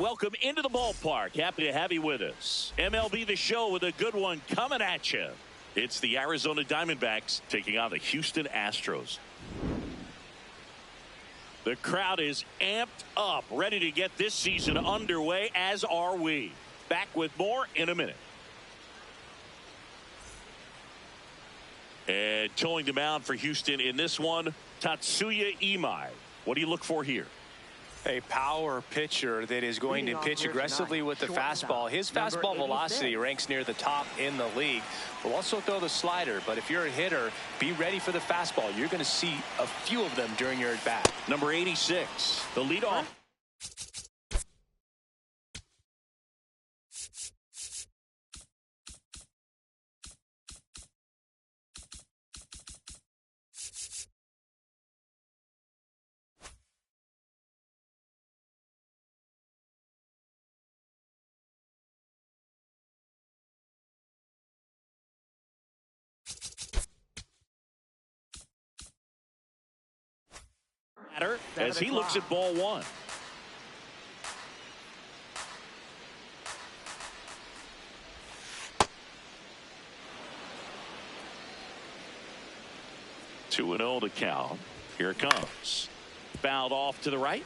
welcome into the ballpark. Happy to have you with us. MLB The Show with a good one coming at you. It's the Arizona Diamondbacks taking on the Houston Astros. The crowd is amped up, ready to get this season underway, as are we. Back with more in a minute. And towing the mound for Houston in this one, Tatsuya Imai. What do you look for here? A power pitcher that is going to pitch aggressively with the fastball. His fastball velocity ranks near the top in the league. Will also throw the slider, but if you're a hitter, be ready for the fastball. You're going to see a few of them during your at-bat. Number 86, the leadoff. As he looks at ball one. Two and 0 to count. Here it comes. Fouled off to the right.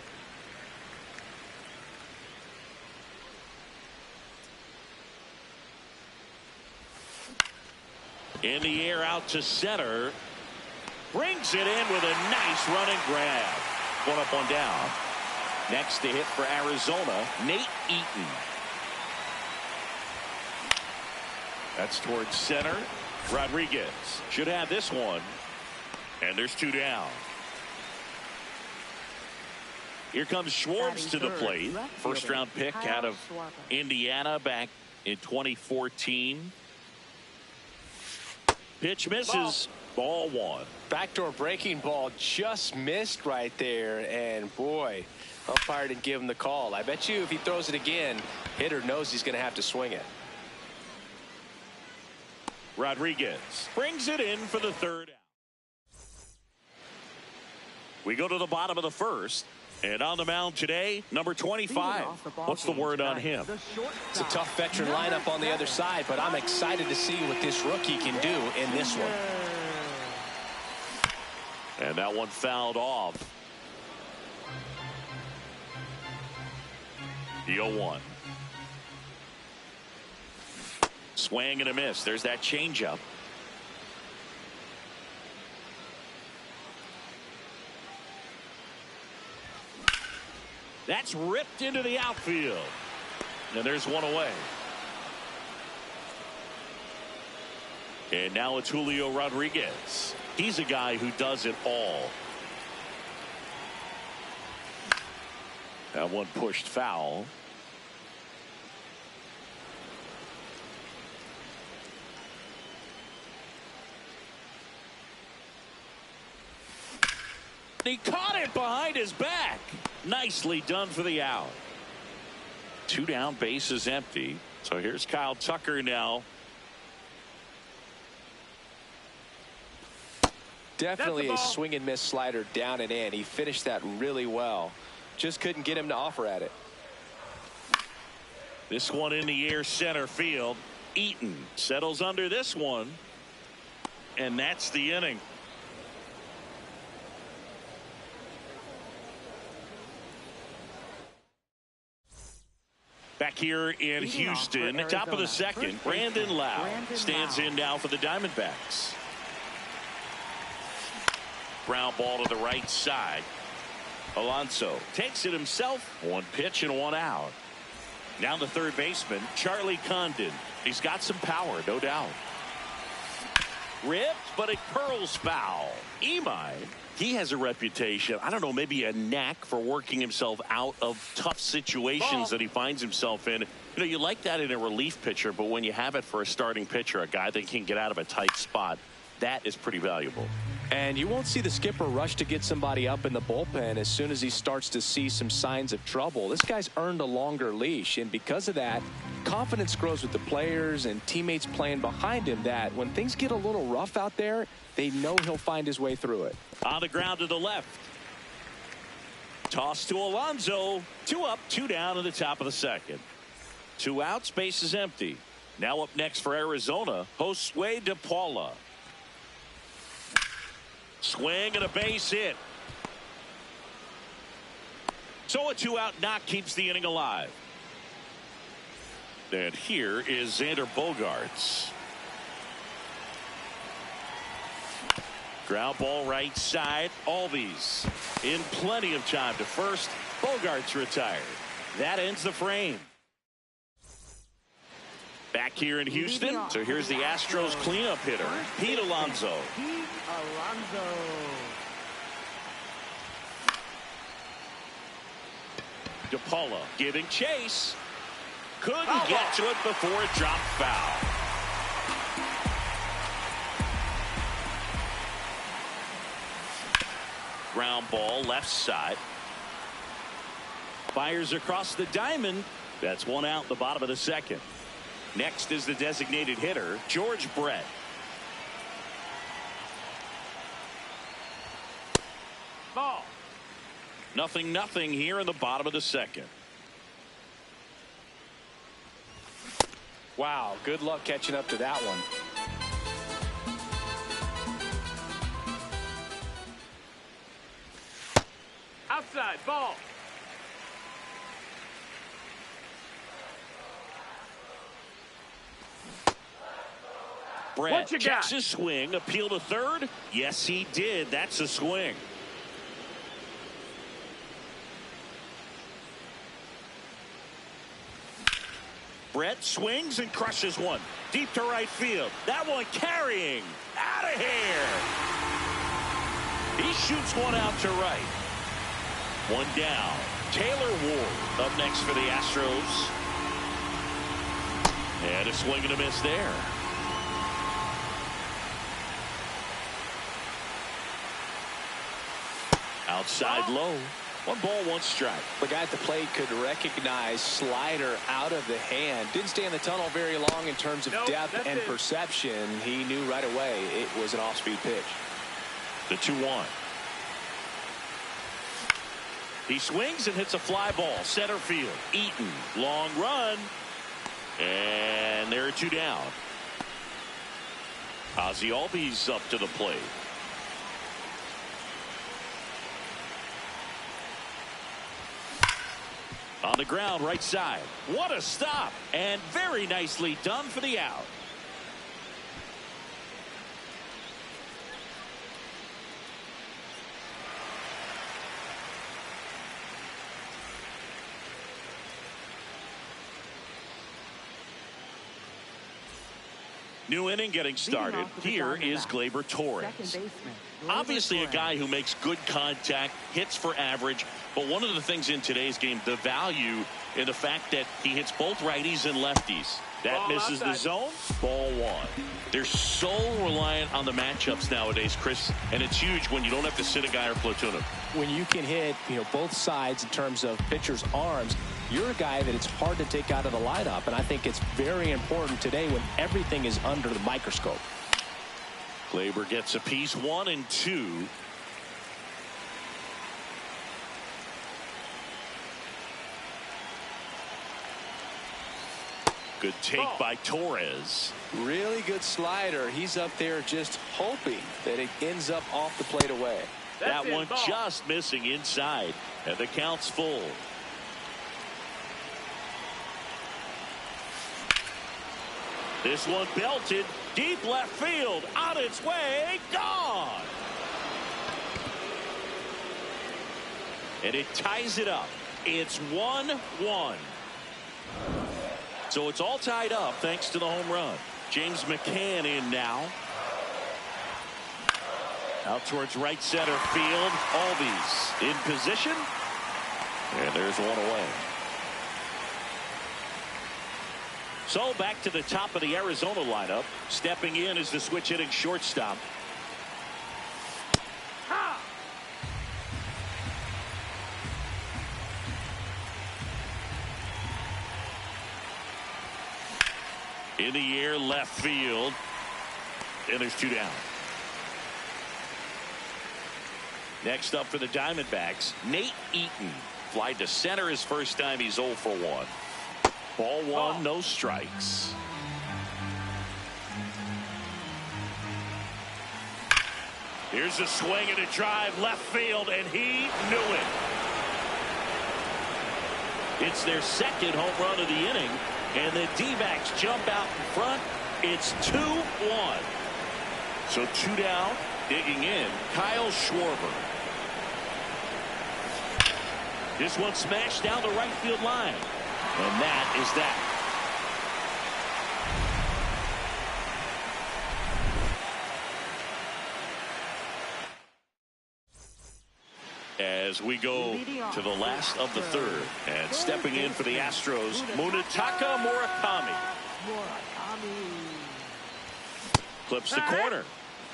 In the air out to center. Brings it in with a nice running grab. One up, one down. Next to hit for Arizona, Nate Eaton. That's towards center. Rodriguez should have this one. And there's two down. Here comes Schwartz to the plate. First round pick out of Indiana back in 2014. Pitch misses. Ball one. Backdoor breaking ball just missed right there, and boy, umpire didn't give him the call. I bet you if he throws it again, hitter knows he's going to have to swing it. Rodriguez brings it in for the third out. We go to the bottom of the first, and on the mound today, number 25. What's the word on him? It's a tough veteran lineup on the other side, but I'm excited to see what this rookie can do in this one. And that one fouled off. The 0-1. Swing and a miss. There's that changeup. That's ripped into the outfield. And there's one away. And now it's Julio Rodriguez. He's a guy who does it all. That one pushed foul. He caught it behind his back. Nicely done for the out. Two down, base is empty. So here's Kyle Tucker now. Definitely a swing and miss slider down and in. He finished that really well. Just couldn't get him to offer at it. This one in the air center field. Eaton settles under this one. And that's the inning. Back here in Houston, top of the second, Brandon Lau stands in now for the Diamondbacks. Ground ball to the right side. Alonso takes it himself. One pitch and one out. Now the third baseman, Charlie Condon. He's got some power, no doubt. Ripped, but it curls foul. Imai, he has a reputation, I don't know, maybe a knack for working himself out of tough situations that he finds himself in. You know, you like that in a relief pitcher, but when you have it for a starting pitcher, a guy that can get out of a tight spot, that is pretty valuable. And you won't see the skipper rush to get somebody up in the bullpen as soon as he starts to see some signs of trouble. This guy's earned a longer leash, and because of that, confidence grows with the players and teammates playing behind him, that when things get a little rough out there, they know he'll find his way through it. On the ground to the left. Toss to Alonso. 2 up, 2 down in the top of the second. 2 outs, base is empty. Now up next for Arizona, Josue De Paula. Swing and a base hit. So a 2-out knock keeps the inning alive. And here is Xander Bogaerts. Ground ball right side. Albies in plenty of time to first. Bogaerts retired. That ends the frame. Back here in Houston. So here's the Astros cleanup hitter, Pete Alonso. De Paula giving chase. Couldn't get to it before it dropped foul. Ground ball left side. Fires across the diamond. That's 1 out in the bottom of the second. Next is the designated hitter, George Brett. Ball. 0-0 here in the bottom of the second. Wow, good luck catching up to that one. Outside, ball. Brett checks his swing, appeal to third. Yes, he did. That's a swing. Brett swings and crushes one. Deep to right field. That one carrying. Out of here. He shoots one out to right. 1 down. Taylor Ward up next for the Astros. And a swing and a miss there. Outside low. 1 ball, 1 strike. The guy at the plate could recognize slider out of the hand. Didn't stay in the tunnel very long in terms of depth and perception. He knew right away it was an off-speed pitch. The 2-1. He swings and hits a fly ball. Center field. Eaton. Long run. And there are 2 down. Ozzie Albies up to the plate. On the ground, right side. What a stop. And very nicely done for the out. New inning getting started. Here is Gleyber Torres. Obviously a guy who makes good contact, hits for average, but one of the things in today's game, the value in the fact that he hits both righties and lefties. That misses the zone. Ball 1. They're so reliant on the matchups nowadays, Chris, and it's huge when you don't have to sit a guy or platoon him. When you can hit, both sides in terms of pitchers' arms, you're a guy that it's hard to take out of the lineup, and I think it's very important today when everything is under the microscope. Gleyber gets a piece, 1 and 2. Good take by Torres. Really good slider. He's up there just hoping that it ends up off the plate away. That one just missing inside, and the count's full. This one belted deep left field, on its way, gone. And it ties it up. It's 1-1. So it's all tied up thanks to the home run. James McCann in now. Out towards right center field. Albies in position. And there's one away. So back to the top of the Arizona lineup. Stepping in is the switch hitting shortstop. In the air, left field. And there's 2 down. Next up for the Diamondbacks, Nate Eaton. Flied to center his first time. He's 0 for 1. Ball 1, no strikes. Here's a swing and a drive left field, and he knew it. It's their second home run of the inning, and the D-backs jump out in front. It's 2-1. So 2 down, digging in, Kyle Schwarber. This one smashed down the right field line. And that is that. As we go to the last of the third, and stepping in for the Astros, Munetaka Murakami. Clips the corner.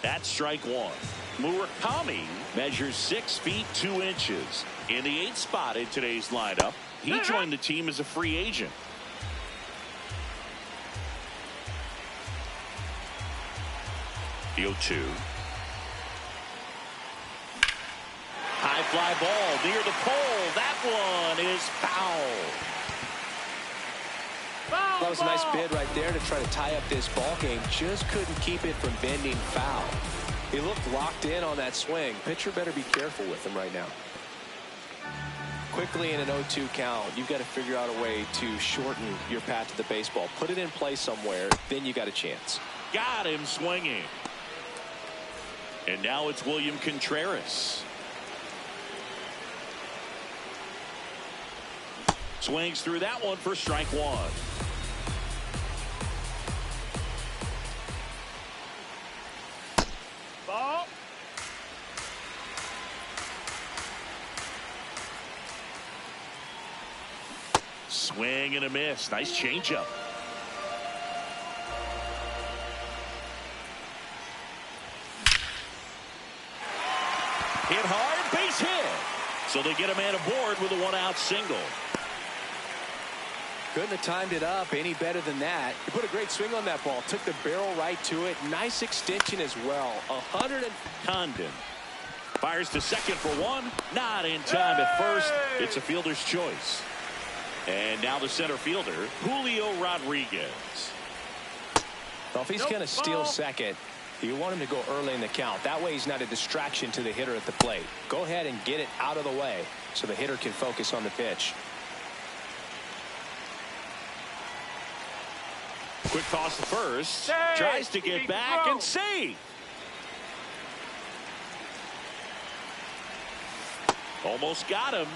That's strike 1. Murakami measures 6 feet 2 inches. In the 8th spot in today's lineup, he joined the team as a free agent. The 0-2. High fly ball near the pole. That one is foul. That was a nice bid right there to try to tie up this ball game. Just couldn't keep it from bending foul. He looked locked in on that swing. Pitcher better be careful with him right now. Quickly in an 0-2 count, you've got to figure out a way to shorten your path to the baseball. Put it in play somewhere, then you got a chance. Got him swinging. And now it's William Contreras. Swings through that one for strike 1. Ball. Swing and a miss. Nice changeup. Hit hard, base hit. So they get a man aboard with a 1-out single. Couldn't have timed it up any better than that. He put a great swing on that ball. Took the barrel right to it. Nice extension as well. Condon fires to second for 1. Not in time at first. It's a fielder's choice. And now the center fielder, Julio Rodriguez. Well, if he's going to steal second, you want him to go early in the count. That way he's not a distraction to the hitter at the plate. Go ahead and get it out of the way so the hitter can focus on the pitch. Quick toss to first. Tries to get back and save. Almost got him.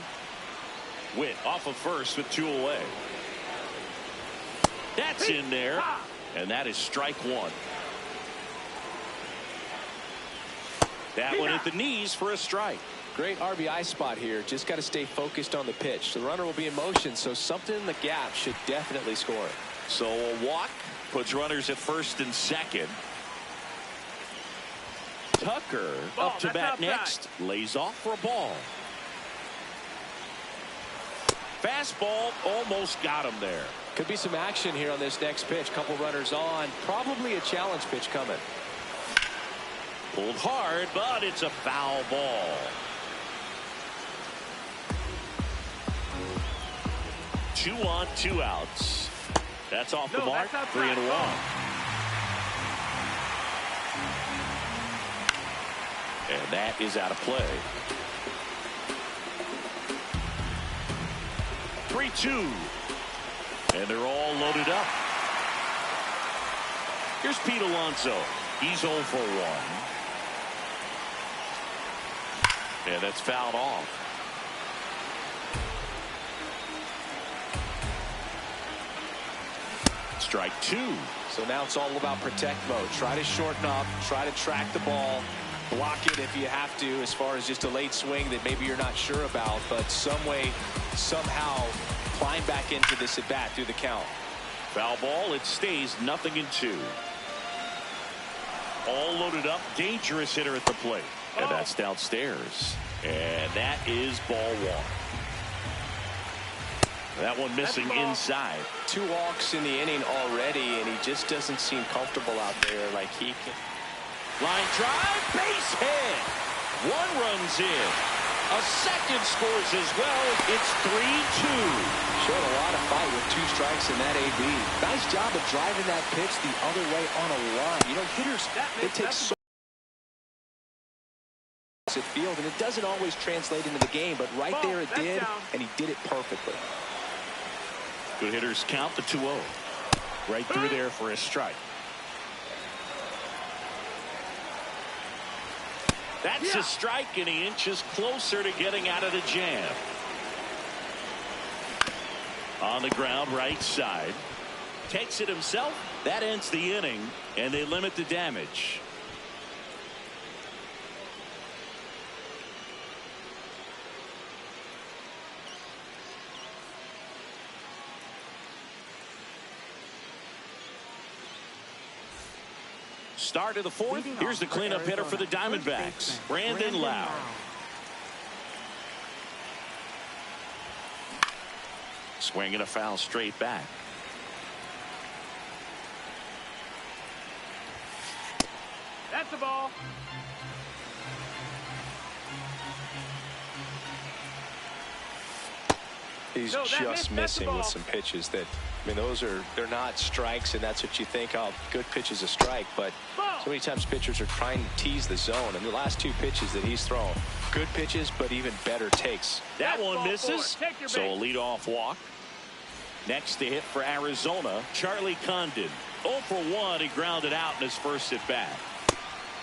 Witt off of first with 2 away. That's in there. And that is strike 1. That one at the knees for a strike. Great RBI spot here. Just got to stay focused on the pitch. The runner will be in motion, so something in the gap should definitely score. So a walk puts runners at first and second. Tucker up to bat next. Lays off for a ball. Fastball almost got him there. Could be some action here on this next pitch. Couple runners on. Probably a challenge pitch coming. Pulled hard, but it's a foul ball. 2 on, 2 outs. That's off the mark. 3-1. And that is out of play. 3-2. And they're all loaded up. Here's Pete Alonso. He's 0 for 1. And that's fouled off. Strike 2. So now it's all about protect mode. Try to shorten up. Try to track the ball. Block it if you have to, as far as just a late swing that maybe you're not sure about. But some way, somehow, climb back into this at bat through the count. Foul ball. It stays 0-2. All loaded up. Dangerous hitter at the plate. And that's downstairs. And that is ball 1. That one missing inside. 2 walks in the inning already, and he just doesn't seem comfortable out there like he can. Line drive, base hit. One runs in. A second scores as well. It's 3-2. Showed a lot of fight with 2 strikes in that AB. Nice job of driving that pitch the other way on a line. You know, hitters, it takes so much at field, and it doesn't always translate into the game, but right there it did, and he did it perfectly. Good hitters count the 2-0. Right through there for a strike. That's a strike, and he inches closer to getting out of the jam. On the ground, right side. Takes it himself. That ends the inning, and they limit the damage. Start of the 4th. Here's the cleanup hitter for the Diamondbacks, Brandon Lau. Swinging a foul straight back. That's the ball. He's just missing with some pitches that, I mean, they're not strikes, and that's what you think, oh, good pitch is a strike, but so many times pitchers are trying to tease the zone, and the last 2 pitches that he's thrown, good pitches, but even better takes. That one misses, so a leadoff walk. Next to hit for Arizona, Charlie Condon. 0 for 1, he grounded out in his first at bat.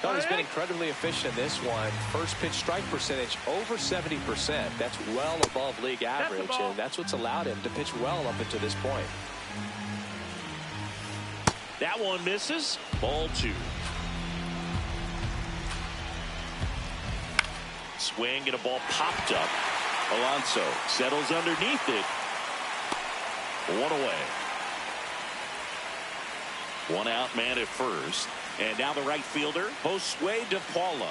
No, he's been incredibly efficient in this one. First pitch strike percentage over 70%. That's well above league average, and that's what's allowed him to pitch well up until this point. That one misses. Ball 2. Swing and a ball popped up. Alonso settles underneath it. 1 away. 1 out, man at first. And now the right fielder, Josue De Paula.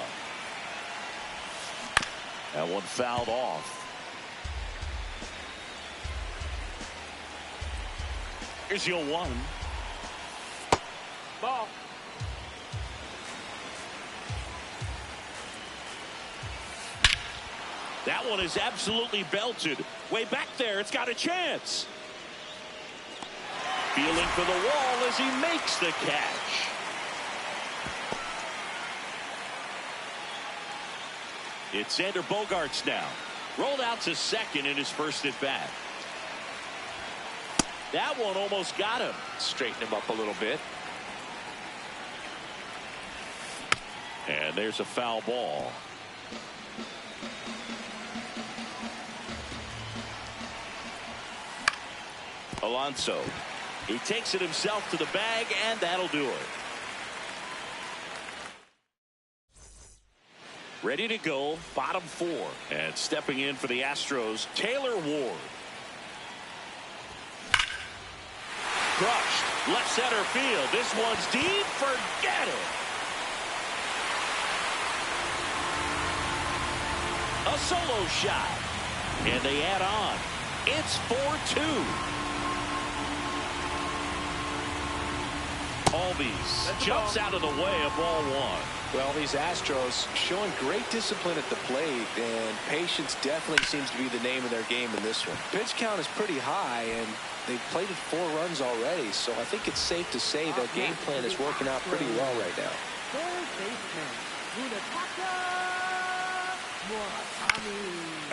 That one fouled off. Here's your 1. Ball. That one is absolutely belted. Way back there, it's got a chance. Feeling for the wall as he makes the catch. It's Xander Bogaerts now. Rolled out to second in his first at bat. That one almost got him. Straighten him up a little bit. And there's a foul ball. Alonso. He takes it himself to the bag, and that'll do it. Ready to go, bottom 4. And stepping in for the Astros, Taylor Ward. Crushed, left center field. This one's deep, forget it. A solo shot. And they add on. It's 4-2. Albies jumps out of the way of ball 1. Well, these Astros showing great discipline at the plate, and patience definitely seems to be the name of their game in this one. Pitch count is pretty high, and they've plated 4 runs already, so I think it's safe to say their game plan is working out pretty well right now.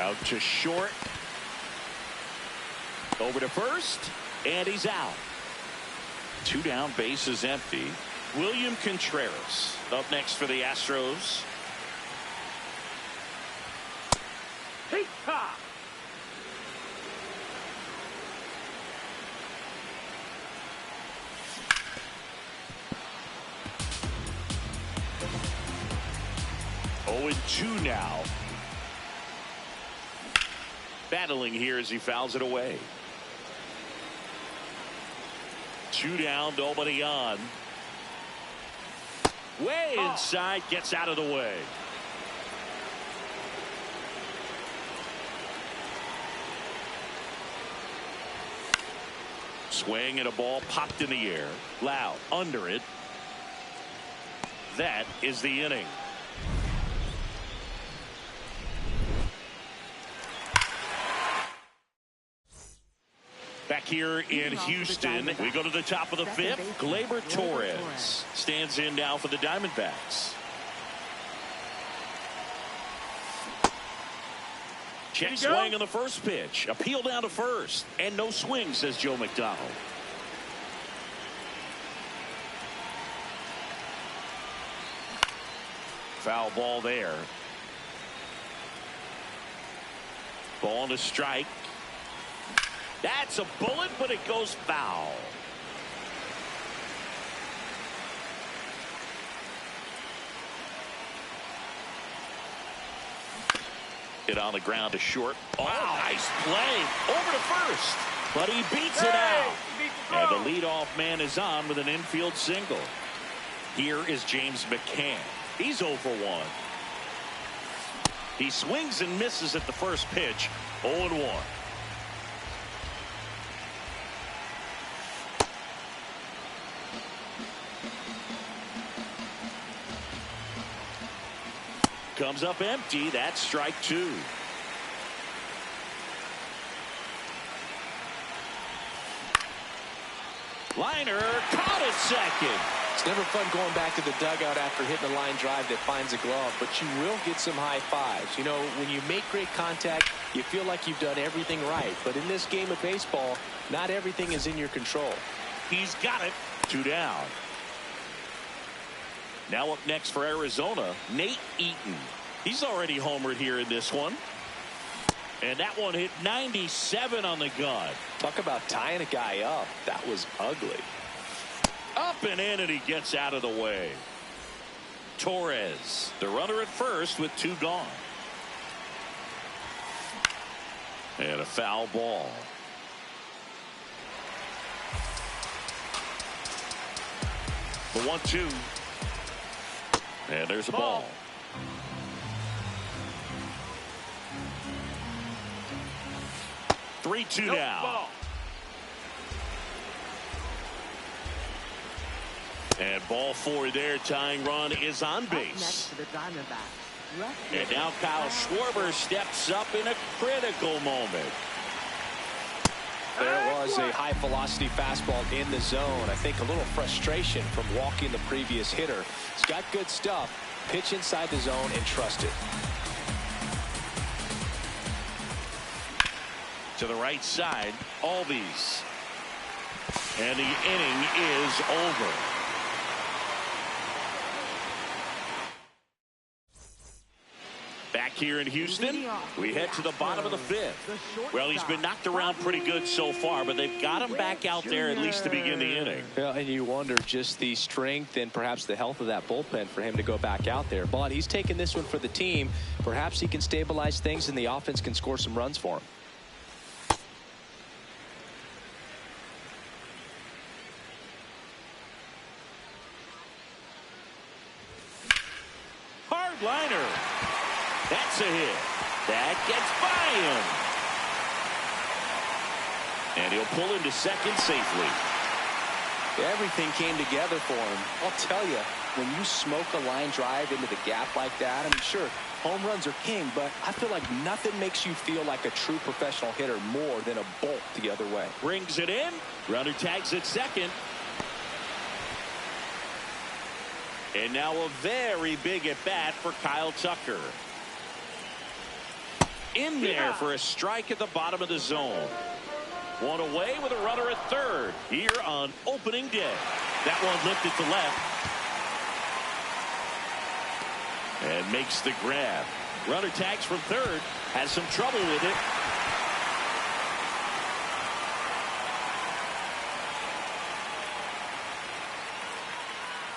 Out to short. Over to first, and he's out. 2 down, bases empty. William Contreras up next for the Astros. Hey-ha! Oh, 2 now. Battling here as he fouls it away. 2 down, nobody on. Way inside, gets out of the way. Swing and a ball popped in the air. Lau under it. That is the inning. Back here in Houston, we go to the top of the fifth. Gleyber Torres stands in now for the Diamondbacks. Check swing on the first pitch. Appeal down to first. And no swing, says Joe McDonald. Foul ball there. Ball on a strike. That's a bullet, but it goes foul. Hit on the ground to short. Oh, wow. Nice play. Over to first. But he beats it out. And the leadoff man is on with an infield single. Here is James McCann. He's 0 for 1. He swings and misses at the first pitch. 0-1. Comes up empty. That's strike 2. Liner caught at second. It's never fun going back to the dugout after hitting a line drive that finds a glove, but you will get some high fives. You know, when you make great contact, you feel like you've done everything right. But in this game of baseball, not everything is in your control. He's got it. 2 down. Now up next for Arizona, Nate Eaton. He's already homered here in this one. And that one hit 97 on the gun. Talk about tying a guy up. That was ugly. Up and in, and he gets out of the way. Torres, the runner at first with 2 gone. And a foul ball. The 1-2. And there's a ball. 3-2 now. And ball 4 there. Tying run is on base. And now Kyle Schwarber steps up in a critical moment. There was a high velocity fastball in the zone. I think a little frustration from walking the previous hitter. He's got good stuff. Pitch inside the zone and trust it. To the right side, Albies. And the inning is over. Back here in Houston, we head to the bottom of the 5th. Well, he's been knocked around pretty good so far, but they've got him back out there at least to begin the inning. Yeah, and you wonder just the strength and perhaps the health of that bullpen for him to go back out there. But he's taking this one for the team. Perhaps he can stabilize things and the offense can score some runs for him. Hard liner. That's a hit. That gets by him. And he'll pull into second safely. Everything came together for him. I'll tell you, when you smoke a line drive into the gap like that, I mean, sure, home runs are king, but I feel like nothing makes you feel like a true professional hitter more than a bolt the other way. Brings it in. Runner tags at second. And now a very big at bat for Kyle Tucker. In there for a strike at the bottom of the zone. One away with a runner at third here on opening day. That one lifted to left. And makes the grab. Runner tags from third. Has some trouble with it.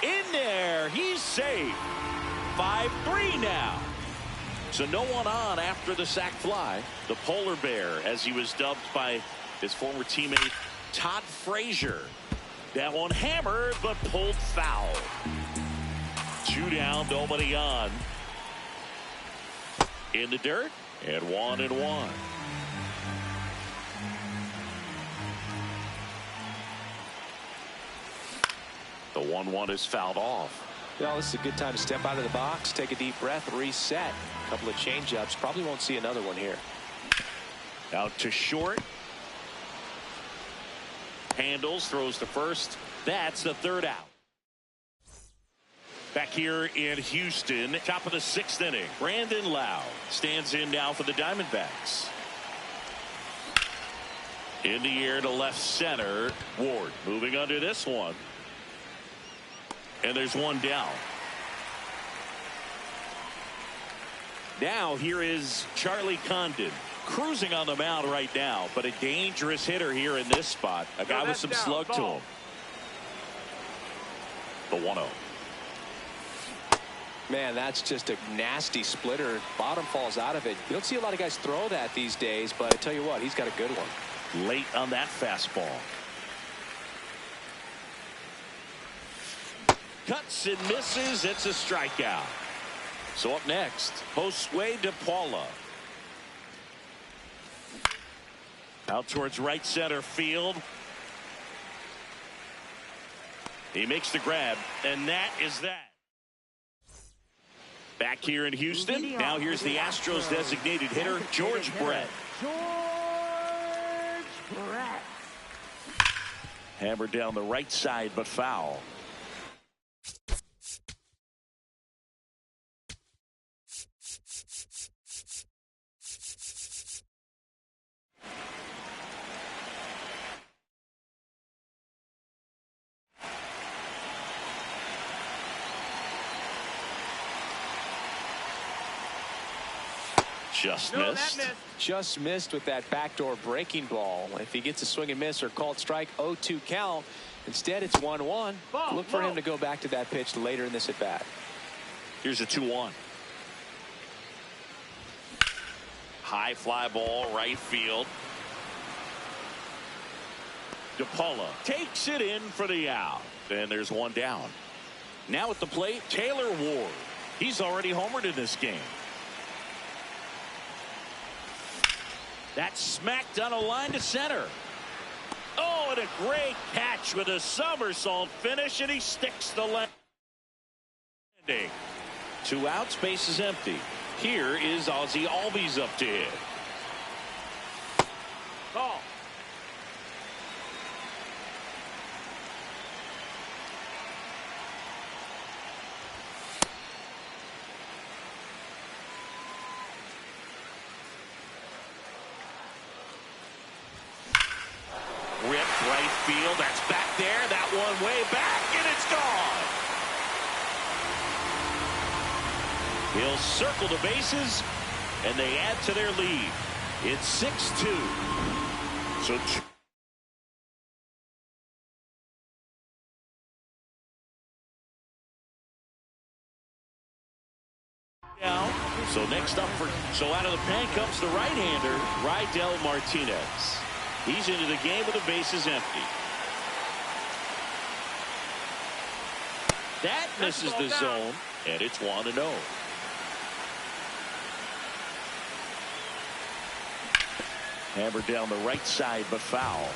In there. He's safe. 5-3 now. So no one on after the sac fly. The polar bear, as he was dubbed by his former teammate Todd Frazier. That one hammered but pulled foul. 2 down, nobody on. In the dirt, and 1-1. The 1-1 is fouled off. Well, this is a good time to step out of the box, take a deep breath, reset. A couple of change-ups. Probably won't see another one here. Out to short. Handles, throws to first. That's the third out. Back here in Houston, top of the sixth inning. Brandon Lau stands in now for the Diamondbacks. In the air to left center. Ward moving under this one. And there's one down. Now here is Charlie Condon. Cruising on the mound right now, but a dangerous hitter here in this spot. A guy with some slug to him. The 1-0. Man, that's just a nasty splitter. Bottom falls out of it. You don't see a lot of guys throw that these days, but I tell you what, he's got a good one. Late on that fastball. Cuts and misses. It's a strikeout. So up next, Josue De Paula. Out towards right center field. He makes the grab, and that is that. Back here in Houston, now here's the Astros designated hitter, George Brett. Hammered down the right side, but foul. Just missed. Just missed with that backdoor breaking ball. If he gets a swing and miss or called strike, 0-2 count. Instead, it's 1-1. Look for him to go back to that pitch later in this at bat. Here's a 2-1. High fly ball, right field. De Paula takes it in for the out. And there's one down. Now at the plate, Taylor Ward. He's already homered in this game. That's smacked on a line to center. Oh, and a great catch with a somersault finish, and he sticks the landing. 2 outs, base is empty. Here is Ozzie Albies up to hit. Ball. Ripped right field. That's back there. That one way back, and it's gone. He'll circle the bases, and they add to their lead. It's 6-2. So So next up out of the pen comes the right-hander, Rydell Martinez. He's into the game with the bases empty. That misses the zone, and it's 1-0. Hammered down the right side, but foul.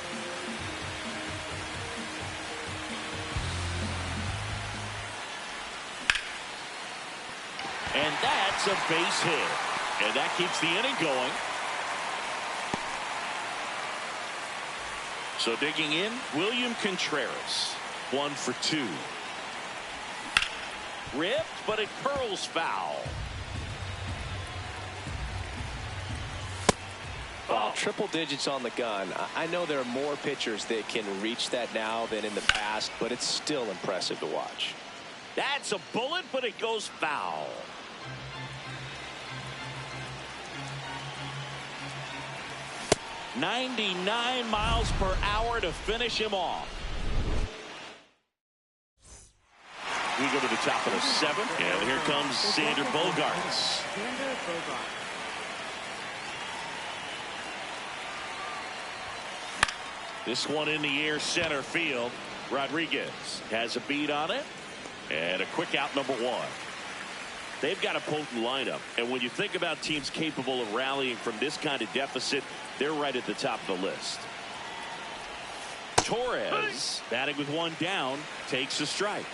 And that's a base hit. And that keeps the inning going. So digging in, William Contreras. 1 for 2. Ripped, but it curls foul. Well, triple digits on the gun. I know there are more pitchers that can reach that now than in the past, but it's still impressive to watch. That's a bullet, but it goes foul. .99 miles per hour to finish him off. We go to the top of the 7th, and here comes Xander Bogaerts. This one in the air, center field. Rodriguez has a beat on it, and a quick out, number 1. They've got a potent lineup, and when you think about teams capable of rallying from this kind of deficit, they're right at the top of the list. Torres, batting with 1 down, takes a strike.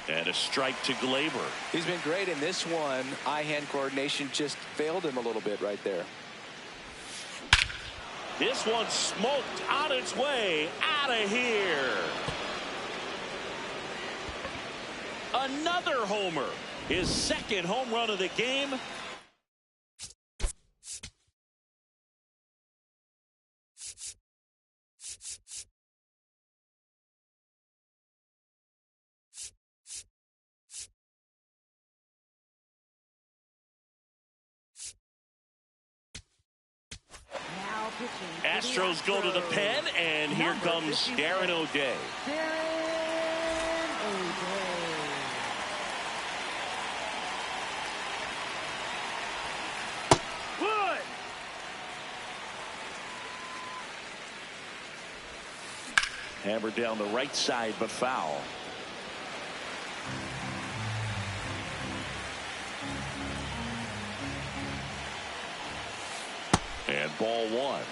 And a strike to Glaber. He's been great in this one. Eye-hand coordination just failed him a little bit right there. This one smoked on its way out of here. Another homer. His second home run of the game. Astros go to the pen, and here comes Darren O'Day. Wood. Hammered down the right side, but foul. And ball one.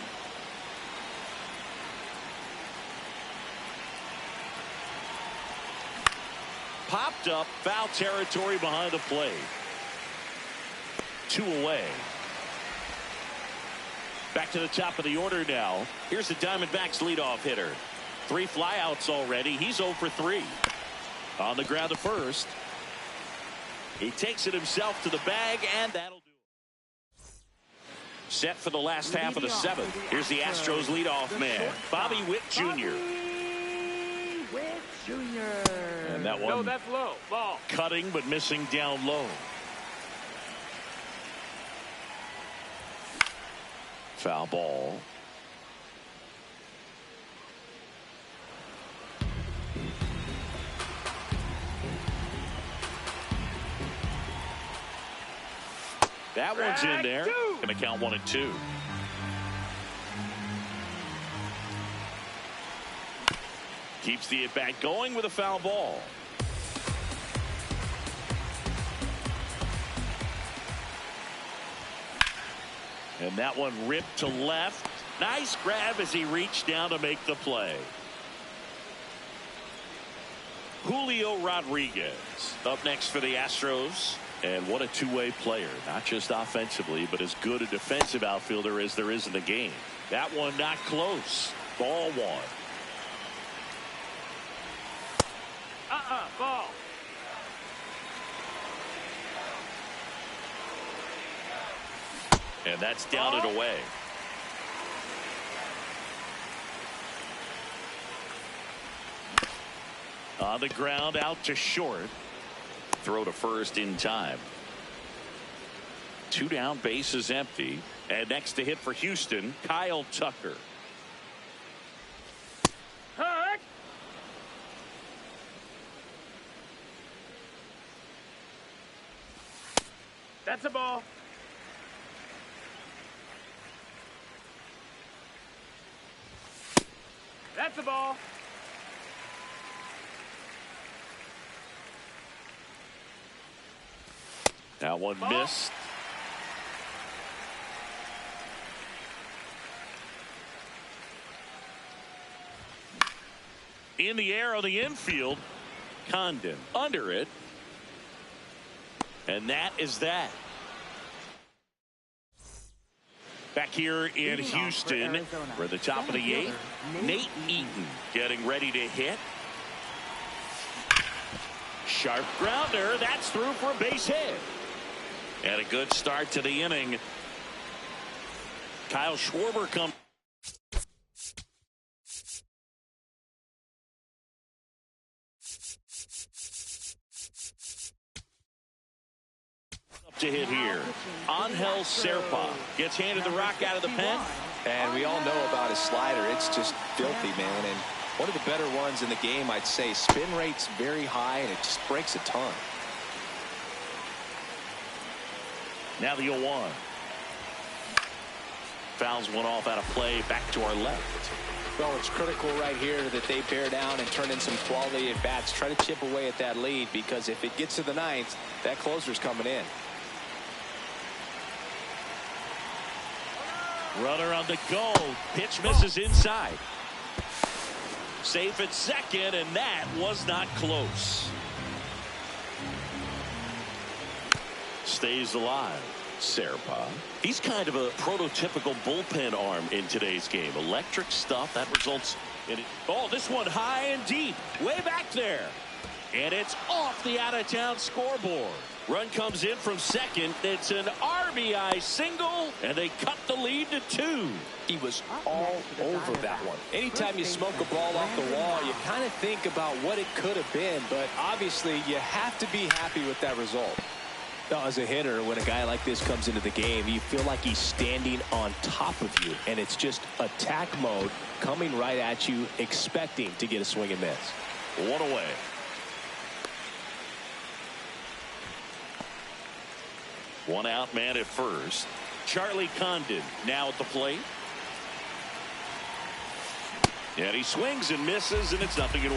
Popped up, foul territory behind the plate. 2 away. Back to the top of the order now. Here's the Diamondbacks leadoff hitter. 3 flyouts already. He's 0 for 3. On the ground to first. He takes it himself to the bag, and that'll do it. Set for the last half of the 7th. Here's the Astros leadoff man, Bobby-Witt Jr. And that one, No, that's low. Ball. cutting but missing down low. Foul ball. That one's in there. Gonna count 1 and 2. Keeps the at-bat going with a foul ball. And that one ripped to left. Nice grab as he reached down to make the play. Julio Rodriguez up next for the Astros. And what a two-way player, not just offensively, but as good a defensive outfielder as there is in the game. That one not close. Ball one. Ball. And that's down and away. On the ground, out to short. Throw to first in time. 2 down, bases empty. And next to hit for Houston, Kyle Tucker. Heck. That's a ball. That's a ball. That one missed. In the air on the infield. Condon under it. And that is that. Back here in Houston, we're at the top of the 8th. Nate Eaton getting ready to hit. Sharp grounder. That's through for a base hit. And a good start to the inning. Kyle Schwarber comes up to hit here. Angel Serpa gets handed the rock out of the pen. And we all know about his slider. It's just filthy, man. And one of the better ones in the game, I'd say. Spin rate's very high, and it just breaks a ton. Now the 0-1. Fouls one off out of play. Back to our left. Well, it's critical right here that they bear down and turn in some quality at bats. Try to chip away at that lead, because if it gets to the 9th, that closer's coming in. Runner on the go. Pitch misses inside. Safe at second, and that was not close. Stays alive. Serpa. He's kind of a prototypical bullpen arm in today's game. Electric stuff that results in it. Oh, this one high and deep, way back there. And it's off the out-of-town scoreboard. Run comes in from second. It's an RBI single, and they cut the lead to 2. He was all over that one. Anytime you smoke a ball off the wall, you kind of think about what it could have been, but obviously you have to be happy with that result. Now, as a hitter, when a guy like this comes into the game, you feel like he's standing on top of you, and it's just attack mode coming right at you, expecting to get a swing and miss. 1 away. One out, man at first. Charlie Condon now at the plate. And he swings and misses, and it's 0-1.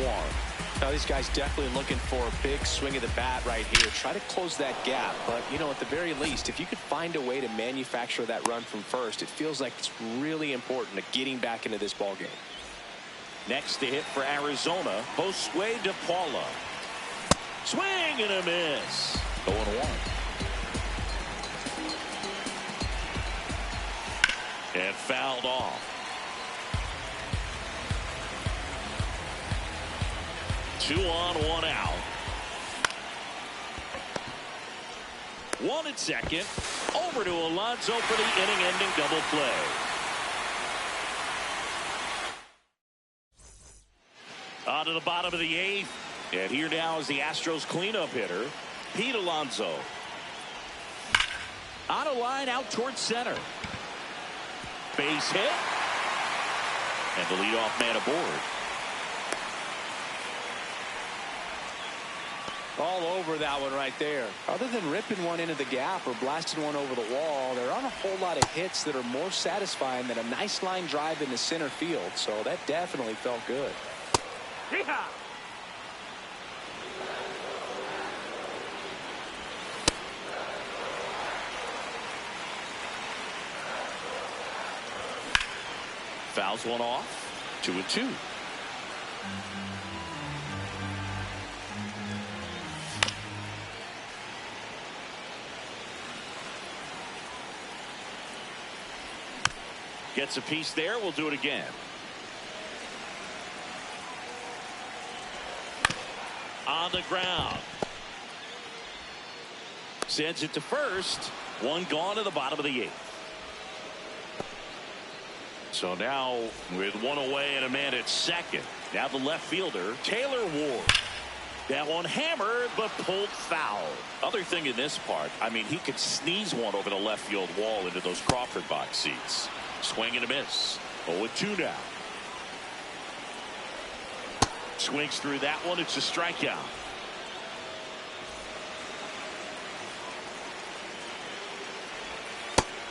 Now, these guys definitely looking for a big swing of the bat right here. Try to close that gap. But, you know, at the very least, if you could find a way to manufacture that run from first, it feels like it's really important to getting back into this ball game. Next to hit for Arizona, Josue De Paula. Swing and a miss. 0-1. And fouled off. 2 on, 1 out. 1 at second. Over to Alonso for the inning-ending double play. On to the bottom of the 8th. And here now is the Astros cleanup hitter, Pete Alonso. On a line out towards center. Base hit. And the leadoff man aboard. All over that one right there. Other than ripping one into the gap or blasting one over the wall, there aren't a whole lot of hits that are more satisfying than a nice line drive into center field. So that definitely felt good. Yeehaw! Fouls one off. 2-2. Gets a piece there. We'll do it again. On the ground. Sends it to first. One gone to the bottom of the 8th. So now with one away and a man at second. Now the left fielder, Taylor Ward. That one hammered but pulled foul. Other thing in this part, I mean, he could sneeze one over the left field wall into those Crawford box seats. Swing and a miss. 0-2 now. Swings through that one. It's a strikeout.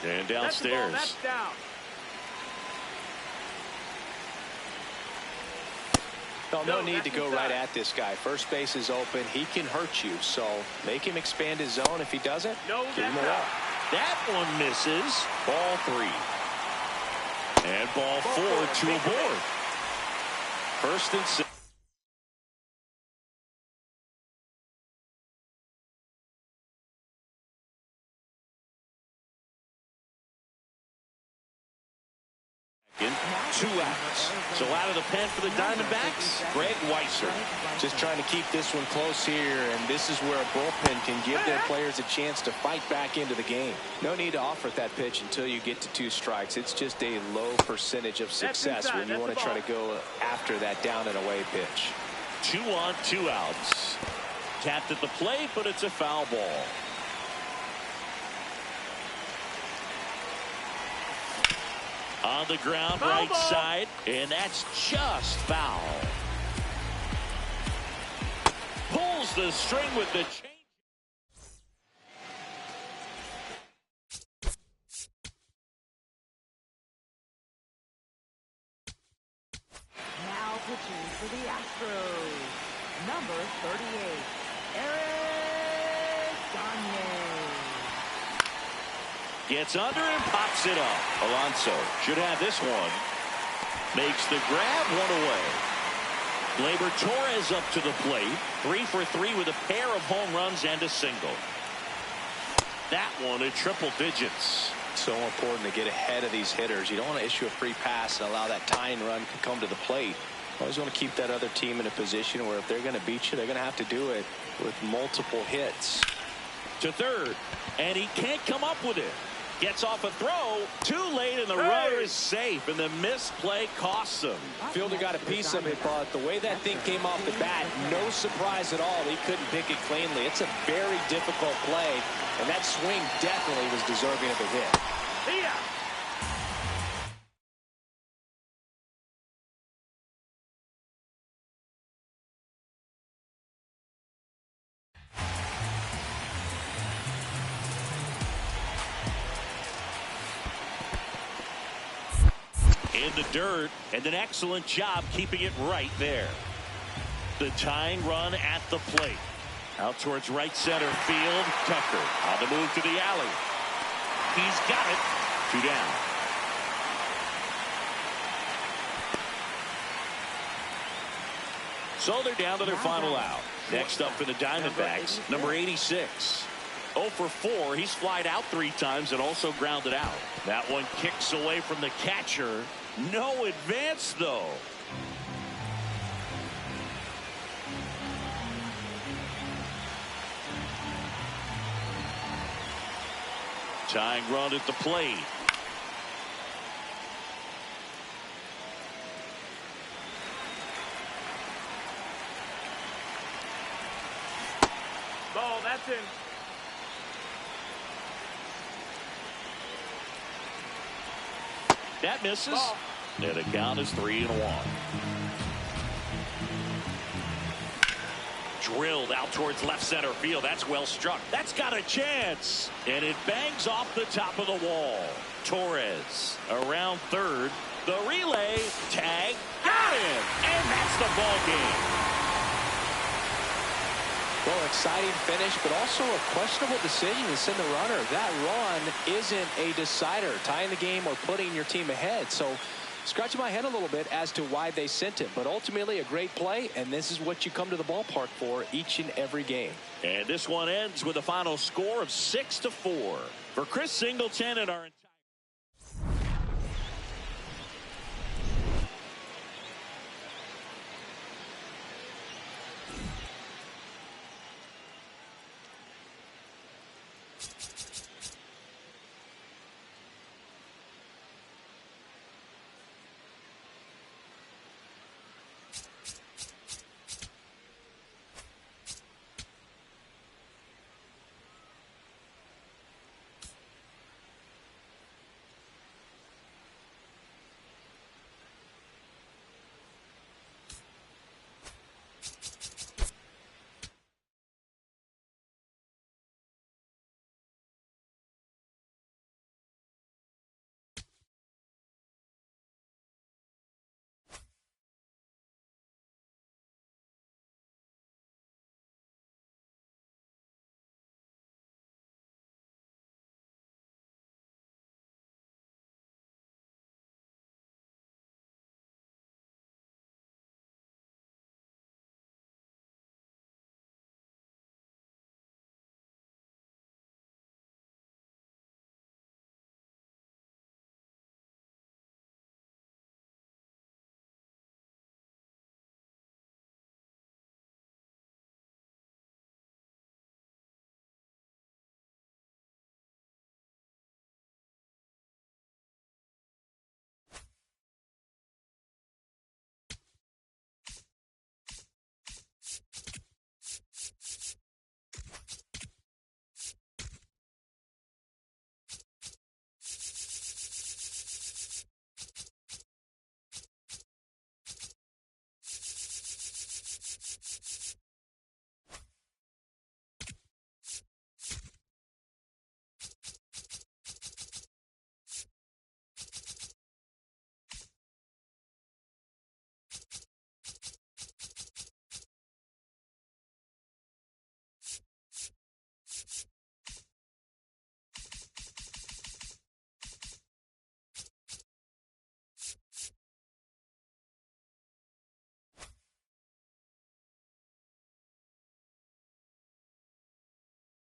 And downstairs. That's down. No need to go right at this guy. First base is open. He can hurt you. So make him expand his zone. If he doesn't, give him a walk. That one misses. Ball 3. And ball 4, 2 aboard. First and 6. Two outs. So out of the pen for the Diamondbacks, Greg Weisser. Just trying to keep this one close here, and this is where a bullpen can give their players a chance to fight back into the game. No need to offer that pitch until you get to 2 strikes. It's just a low percentage of success when you want to try to go after that down and away pitch. 2 on, 2 outs. Tapped at the plate, but it's a foul ball. On the ground, right side, and that's just foul. Pulls the string with the change. Now pitching for the Astros, number 38, Eric Gagne. Gets under and pops it up. Alonso should have this one. Makes the grab, 1 away. Gleyber Torres up to the plate. 3 for 3 with a pair of home runs and a single. that one in triple digits. So important to get ahead of these hitters. You don't want to issue a free pass and allow that tying run to come to the plate. Always want to keep that other team in a position where if they're going to beat you, they're going to have to do it with multiple hits. To third, and he can't come up with it. Gets off a throw too late, and the runner is safe, and the misplay costs him. Fielder got a piece of it, but the way that thing came off the bat, no surprise at all. He couldn't pick it cleanly. It's a very difficult play, and that swing definitely was deserving of a hit. See ya. In the dirt, and an excellent job keeping it right there. The tying run at the plate. Out towards right center field. Tucker on the move to the alley. He's got it. 2 down. So they're down to their final out. Next up for the Diamondbacks, number 86. 0 for 4. He's flied out 3 times and also grounded out. That one kicks away from the catcher. No advance, though. Tying run at the plate. Ball, that's in. That misses. Ball. And the count is 3-1. Drilled out towards left center field. That's well struck. That's got a chance. And it bangs off the top of the wall. Torres around third. The relay. Tag. Got him. And that's the ball game. Well, exciting finish, but also a questionable decision to send the runner. That run isn't a decider, tying the game or putting your team ahead. So scratching my head a little bit as to why they sent it. But ultimately a great play, and this is what you come to the ballpark for each and every game. And this one ends with a final score of 6-4. For Chris Singleton and our